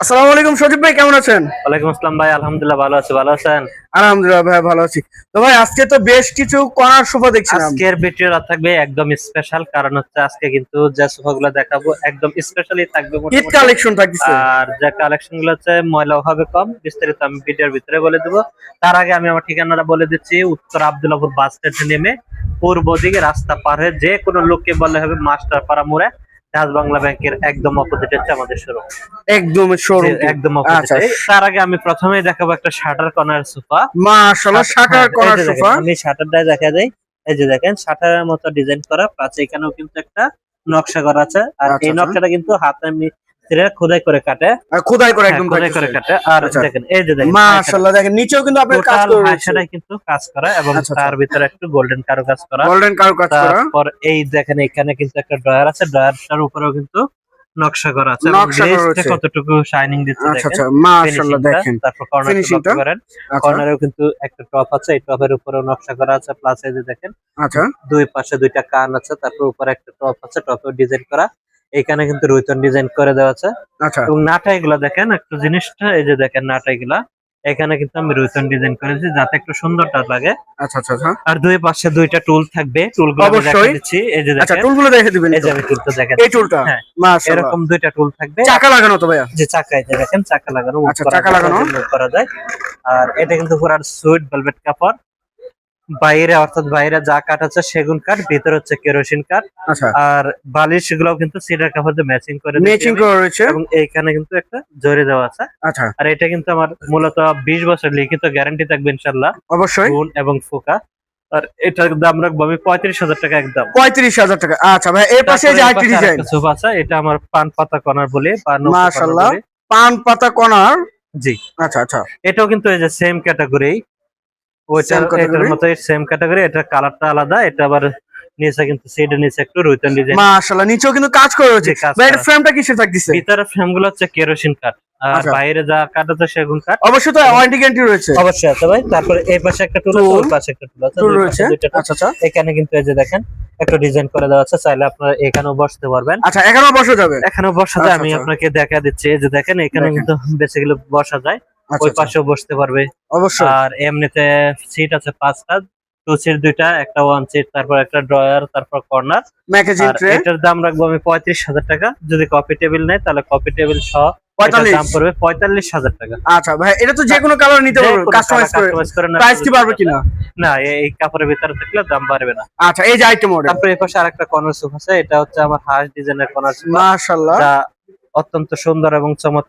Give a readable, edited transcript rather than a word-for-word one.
আসসালামু আলাইকুম সজীব ভাই, কেমন আছেন? ওয়ালাইকুম আসসালাম ভাই, আলহামদুলিল্লাহ ভালো আছি। ভালো আছেন? আলহামদুলিল্লাহ ভাই, ভালো আছি। তো ভাই, আজকে তো বেশ কিছু কর্নার সোফা দেখছিলাম। আজকের ভিডিওটা থাকবে একদম স্পেশাল, কারণ হচ্ছে আজকে কিন্তু যে সোফাগুলো দেখাবো একদম স্পেশালি থাকবে ঈদ মোটামুটি। কালেকশন থাকছে। আর যে কালেকশন গুলো হচ্ছে ময়লাও হবে কম, বিস্তারিত আমি ভিডিওর ভিতরে বলে দেবো। তার আগে আমি আমার ঠিকানাটা বলে দিচ্ছি। উত্তর আব্দুল্লাহপুর বাস স্ট্যান্ডে নেমে পূর্ব দিকে রাস্তা পার হয়ে যে কোনো লোককে বললে হবে মাস্টারপাড়া মোড়ে ডাচ বাংলা ব্যাংকের একদম অপোজিট হচ্ছে আমাদের শোরুম। একদম শোরুম। একদম আচ্ছা, অপোজিটে। তার আগে আমি প্রথমেই দেখাবো একটা শাটার কর্নার সোফা। মাশাআল্লাহ, শাটার এই কর্নার যে দেখেন, সোফা। আমি শাটারটা দেখা যায়। এই যে দেখেন, শাটারের মতো ডিজাইন করা, প্লাস এখানেও কিন্তু একটা নকশা করা আছে। আর আচ্ছা এই আচ্ছা, নকশাটা কিন্তু হাতে মিস্ত্রিরা খোদাই করে কাটে। আর খোদাই করে হ্যাঁ, একদম খোদাই করে থাকতেছে। কাটে। আর আচ্ছা, দেখেন, এই যে দেখেন মাশাআল্লাহ, দেখেন নিচেও কিন্তু আপনার কাজ টোটাল করে রয়েছে। হাইসাটাই কিন্তু কাজ করা, এবং আচ্ছা আচ্ছা, তার ভিতরে একটু গোল্ডেন কারু কাজ করা। গোল্ডেন কারু কাজ করা। তারপর এই দেখেন, এখানে কিন্তু একটা ড্রয়ার আছে, ড্রয়ারটার উপরেও কিন্তু নকশা করা আছে, এবং নকশা করা গ্লেজটা রয়েছে। কতটুকু শাইনিং দিচ্ছে আচ্ছা দেখেন। আচ্ছা, মাশাআল্লাহ ফিনিশিংটা, দেখেন তারপর কর্নারটা ফিনিশিংটা। লক্ষ্য করেন। আচ্ছা কর্নারেও কিন্তু একটা টপ আছে, এই টপের উপরেও নকশা করা আছে, প্লাস এই যে দেখেন আচ্ছা দুই পাশে দুইটা কান আছে, তারপর উপরে একটা টপ আছে, টপেও ডিজাইন করা। এখানে কিন্তু রুইতন ডিজাইন করে দেওয়া আছে। আচ্ছা এবং নাটা এগুলা দেখেন একটু জিনিসটা, এই যে দেখেন নাটা এগুলা এখানে কিন্তু আমি রুইতন ডিজাইন করেছি যাতে একটু সুন্দরটা লাগে। আচ্ছা আচ্ছা আচ্ছা, আর দুই পাশে দুইটা টুল থাকবে, টুলগুলো আমি দেখা অবশ্যই। দিচ্ছি। এই যে আচ্ছা, দেখেন, টুলগুলো দেখে দিবেন এই তো। যে আমি টুলটা দেখা এই দিচ্ছি। টুলটা হ্যাঁ, মাশাআল্লাহ, এরকম দুইটা টুল থাকবে। চাকা লাগানো তো ভাইয়া? যে চাকায় যে দেখেন চাকা লাগানো, মুভ আচ্ছা, করা চাকা যায়, লাগানো। মুভ করা যায়। আর এটা কিন্তু পুরো সুইট ভেলভেট কাপড়। বাইরে অর্থাৎ বাইরে যা কাঠ আছে সেগুন কাঠ, ভিতরে হচ্ছে কেরোসিন কাঠ। আচ্ছা, আর বালিশ গুলাও কিন্তু সিডার কাপড় দিয়ে ম্যাচিং করে দিয়েছি ম্যাচিং আমি। করা রয়েছে। এবং এইখানে কিন্তু একটা জরি দেওয়া আছে। আচ্ছা, আর এটা কিন্তু আমার মূলত 20 বছর লিখিত গ্যারান্টি থাকবে ইনশাল্লাহ, অবশ্যই। গুণ এবং ফোকা। আর এটার দাম রাখবো আমি 35,000 টাকা একদম। 35,000 টাকা। আচ্ছা ভাই, এর পাশে তারপরে যে এই আরেকটি পাশে ডিজাইন। আরেকটা সোফা আছে, এটা আমার পান পাতা কর্নার বলি বা নৌকো কর্নার মাশাআল্লাহ, বলি। পান পাতা কর্নার। জি, আচ্ছা আচ্ছা, এটাও কিন্তু এই যে সেম ক্যাটাগরি, সেম ওইটার এটার ক্যাটাগরি। মতোই সেম ক্যাটাগরি। এটা কালারটা আলাদা, এটা আবার নিচে কিন্তু সিডের নিচে একটু রুইতন ডিজাইন মাশাআল্লাহ, নিচেও কিন্তু কাজ করে রয়েছে। যে কাজ ভাই, এর করা। ফ্রেমটা কিসের থাকতেছে? ভিতরে ফ্রেম গুলো হচ্ছে কেরোসিন কাঠ, আর আচ্ছা, বাইরে যা কাঠ আছে সেগুন কাঠ। অবশ্যই তো এবং ওয়ারেন্টি গ্যারান্টি রয়েছে। অবশ্যই আছে ভাই। তারপরে এই পাশে একটা টুল আছে, টুল ওই পাশে একটা টুল আছে, টুল দুই পাশে রয়েছে। দুইটা টুল। আচ্ছা আচ্ছা এখানে কিন্তু এই যে দেখেন একটা ডিজাইন করে দেওয়া আছে, চাইলে আপনারা এখানেও বসতে পারবেন। আচ্ছা, এখানেও বসা যাবে। এখানেও বসা যায়, আচ্ছা আমি আচ্ছা, আপনাকে দেখা দিচ্ছি। এই যে দেখেন, এখানে দেখেন। কিন্তু বেসিক্যালি বসা যায়। আচ্ছা ওই আচ্ছা, পাশেও বসতে পারবে। অবশ্যই। আর এমনিতে সিট আছে 5টা, টু সিট দুইটা, একটা ওয়ান সিট, তারপর একটা ড্রয়ার, তারপর কর্নার। ম্যাগাজিন আর ট্রে। এটার দাম রাখবো আমি 35,000 টাকা। যদি কফি টেবিল নেয় তাহলে কফি টেবিল সহ এটার 45। দাম পড়বে 45,000 টাকা। আচ্ছা ভাই, এটা তো যে কোনো কালার নিতে যে পারবে, কোনো কাস্টমাইজ করে। কাস্টমাইজ করে প্রাইস কি পারবে কিনা? না, এই কাপড়ের ভিতরে থাকলে দাম বাড়বে না। আচ্ছা, এই যে আইটেম মডেল। তারপরে এই পাশে আরেকটা কর্নার সোফা আছে, এটা হচ্ছে আমার হাঁস ডিজাইনের কর্নার সোফা, মাশাআল্লাহ, যা অত্যন্ত সুন্দর এবং চমৎকার।